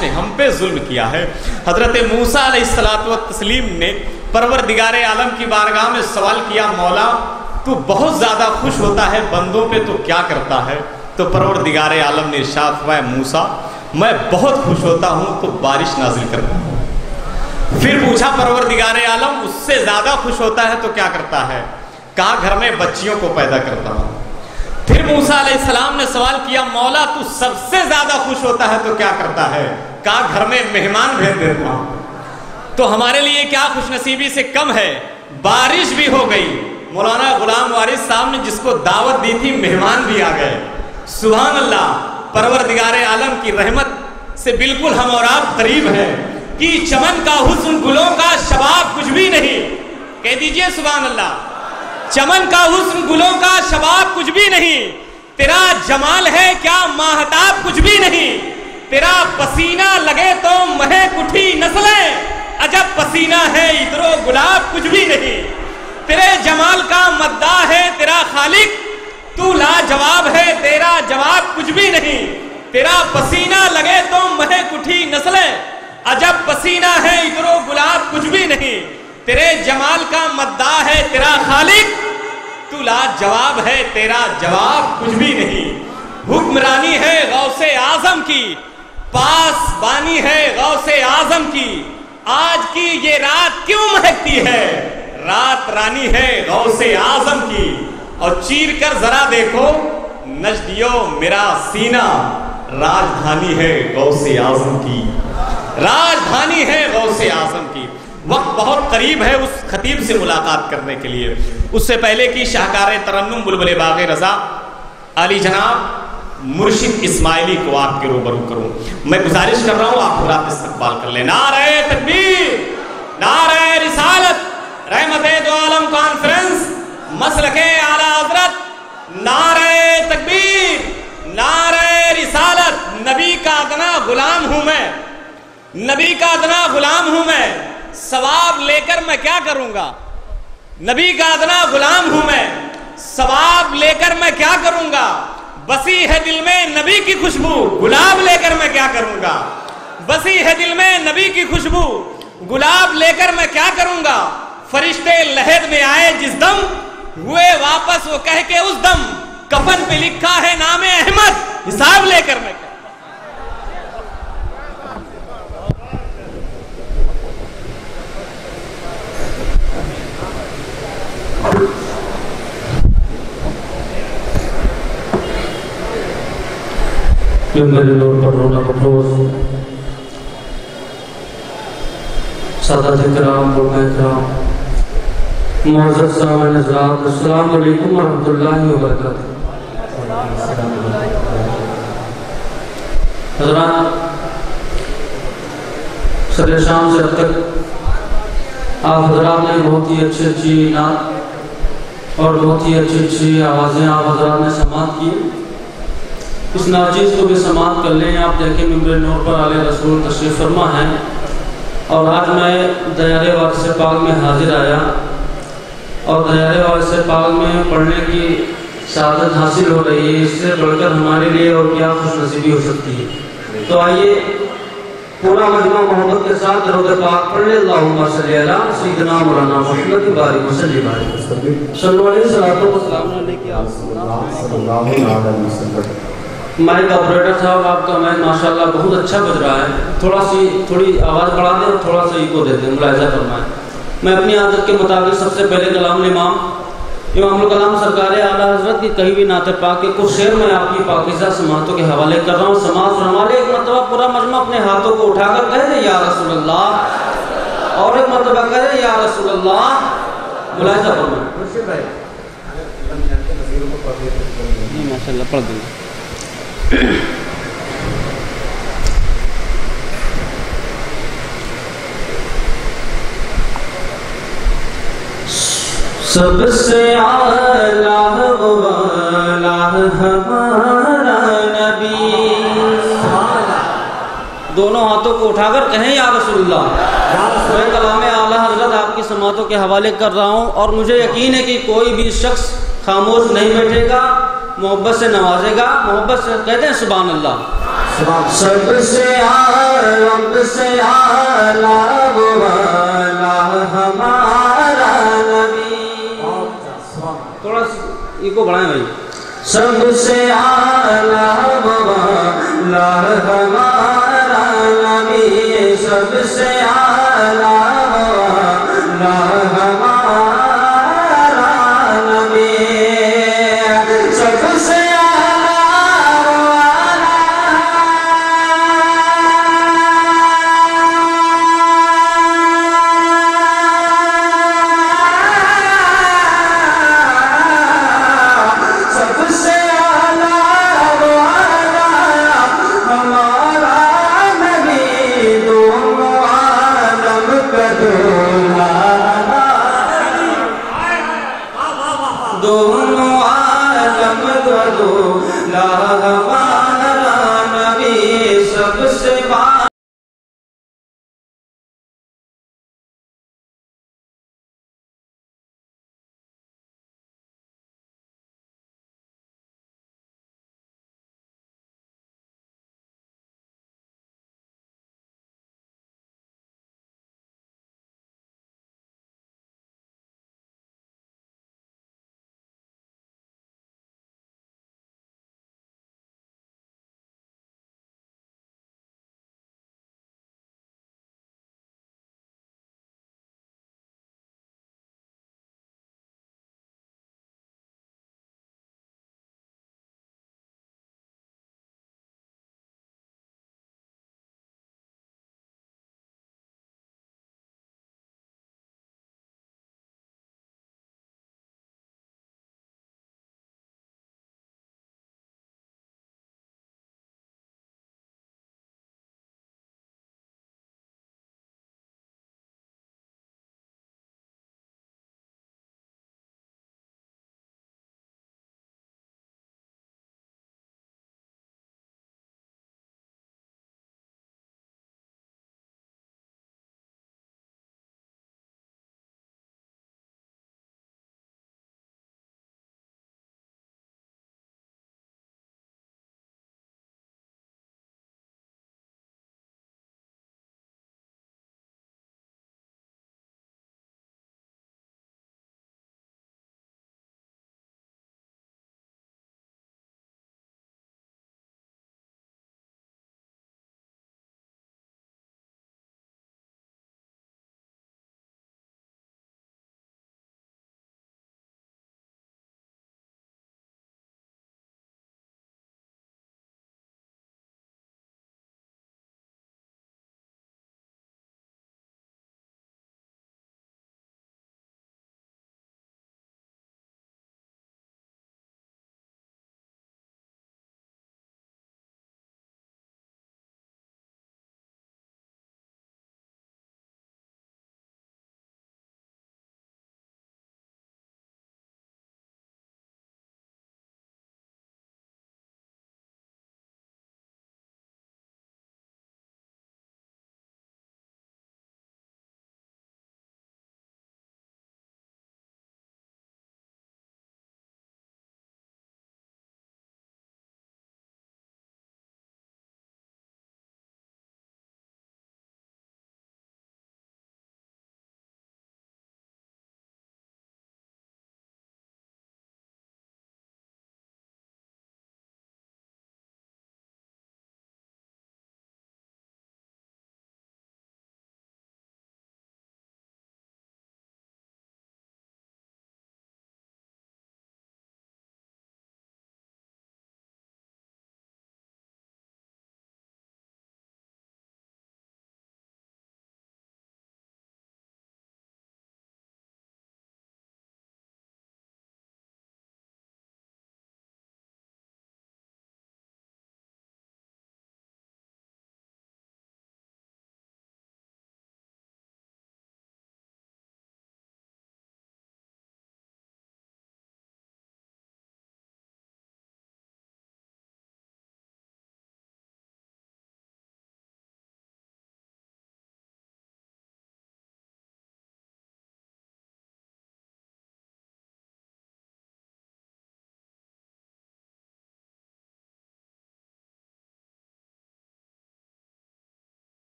ने हम पे जुल्म किया है। हजरत मूसा अलैहिस्सलातु वस्सलाम ने परवरदिगारे आलम की बारगाह में सवाल किया, मौला तू बहुत ज़्यादा खुश होता है बंदों पे तो क्या करता है? तो परवरदिगारे आलम ने इरशाद फरमाया, मूसा मैं बहुत खुश होता हूँ तो बारिश नाजिल करता हूँ। फिर पूछा परवरदिगारे आलम उससे ज़्यादा खुश होता है तो क्या करता है? कहा घर में बच्चियों को पैदा करता हूँ। फिर मूसा अलैहिस्सलाम ने सवाल किया, मौला तू सबसे ज़्यादा खुश होता है तो क्या करता है? कहा घर में मेहमान भेज देता हूँ। तो हमारे लिए क्या खुशनसीबी से कम है, बारिश भी हो गई। मौलाना गुलाम वारिस साहब ने जिसको दावत दी थी मेहमान भी आ गए। सुभान अल्लाह, परवरदिगारे आलम की रहमत से बिल्कुल हम और आप करीब हैं कि चमन का हुस्न गुलों का शबाब कुछ भी नहीं। कह दीजिए सुभान अल्लाह। चमन का हुस्न गुलों का शबाब कुछ भी नहीं, तेरा जमाल है क्या माहताब कुछ भी नहीं। तेरा पसीना लगे तो महक उठी नस्लें, अजब पसीना है इधरो गुलाब कुछ भी नहीं। तेरे जमाल का मद्दा है तेरा खालिक, तू लाजवाब है तेरा जवाब कुछ भी नहीं। तेरा पसीना लगे तो महक उठी नस्लें, अजब पसीना है इधरो गुलाब कुछ भी नहीं। तेरे जमाल का मद्दा है तेरा खालिक, तू लाजवाब है तेरा जवाब कुछ भी नहीं। हुक्मरानी है गौसे आजम की, पास बानी है गौसे आजम की, आज की ये रात क्यों महकती है? रात रानी है गौसे आजम की। और चीर कर जरा देखो नजदियो मेरा सीना, राजधानी है गौसे आजम की, राजधानी है गौसे आजम की। वक्त बहुत करीब है उस खतीब से मुलाकात करने के लिए। उससे पहले कि शाहकार तरन्नुम बुलबुल बाग़ रज़ा अली जनाब मुर्शिद इस्माइली को आपके रूबरू करूं, मैं गुजारिश कर रहा हूं आप पूरा इस्तकबाल कर लें। नारे तकबीर, नारे रिसालत, रहमते दो आलम कॉन्फ्रेंस, मसलके आला हज़रत, नारे तकबीर, नारे रिसालत। नबी का अदना गुलाम हूं मैं, नबी का अदना गुलाम हूं मैं, सवाब लेकर मैं क्या करूंगा? नबी का अदना गुलाम हूं मैं, सवाब लेकर मैं क्या करूंगा? बसी है दिल में नबी की खुशबू, गुलाब लेकर मैं क्या करूंगा? बसी है दिल में नबी की खुशबू, गुलाब लेकर मैं क्या करूंगा? फरिश्ते लहद में आए जिस दम, हुए वापस वो कह के उस दम, कफन पे लिखा है नामे अहमद, हिसाब लेकर मैं क्या? मेरे नूर पर रोना कफरोज सादात इकराम बुलंद मुअज़्ज़ज़ सामईन हज़रात, अस्सलामु अलैकुम व रहमतुल्लाहि व बरकातुहू। हज़रात, सदर शाम से अब तक आप हज़रात ने बहुत ही अच्छी नात और बहुत ही अच्छी आवाज़ें आप हज़रात ने समाअत की। इस नाचीज़ को भी समाअत कर लें। आप देखें मिंबर नूर पर आले रसूल तशरीफ़ फरमा है और आज मैं दयारे वारिस पाक में हाजिर आया और दयारे वारिस पाक में पढ़ने की सादत हासिल हो रही है। इससे बढ़कर हमारे लिए और क्या खुशनसीबी हो सकती है। तो आइए पूरा मजमा मोहब्बत के साथ दरूद पाक पढ़ ले। अल्लाहुम्मा सल्ली अला सय्यिदना मौलाना मुहम्मद बारिक वसल्लिम सल्लल्लाहु अलैहि वसल्लम। माइक ऑपरेटर साहब, आपका माइक माशाल्लाह बहुत अच्छा बज रहा है। थोड़ी आवाज़ बढ़ा दें और थोड़ा सा इको दे दें, मुलाहिज़ा फरमाएं। मैं अपनी आदत के मुताबिक सबसे पहले कलाम इमाम कलाम सरकार आला हज़रत की कही हुई नात पाक के कुछ शेर मैं आपकी पाकीज़ा समातों के हवाले कर रहा हूँ। समात फरमाले, एक मरतबा पूरा मजमा अपने हाथों को उठाकर कह दे या रसूल अल्लाह, और एक मरतबा कह दे या रसूल अल्लाह। मुलाहिज़ा फरमाएं। माशाल्लाह पढ़ देंगे। सबसे आला वाला हमारा नबी, दोनों हाथों को उठाकर कहें या रसूलुल्लाह। मैं कलाम आला हज़रत आपकी समातों के हवाले कर रहा हूँ और मुझे यकीन है कि कोई भी शख्स खामोश नहीं बैठेगा, मोहब्बत से नवाजेगा। मोहब्बत से कहते हैं सुभान अल्लाह। सबसे आला सबसे आला वो वाला हमारा नबी। थोड़ा इको बढ़ाएं भाई। सबसे आला वो वाला हमारा नबी, सबसे आला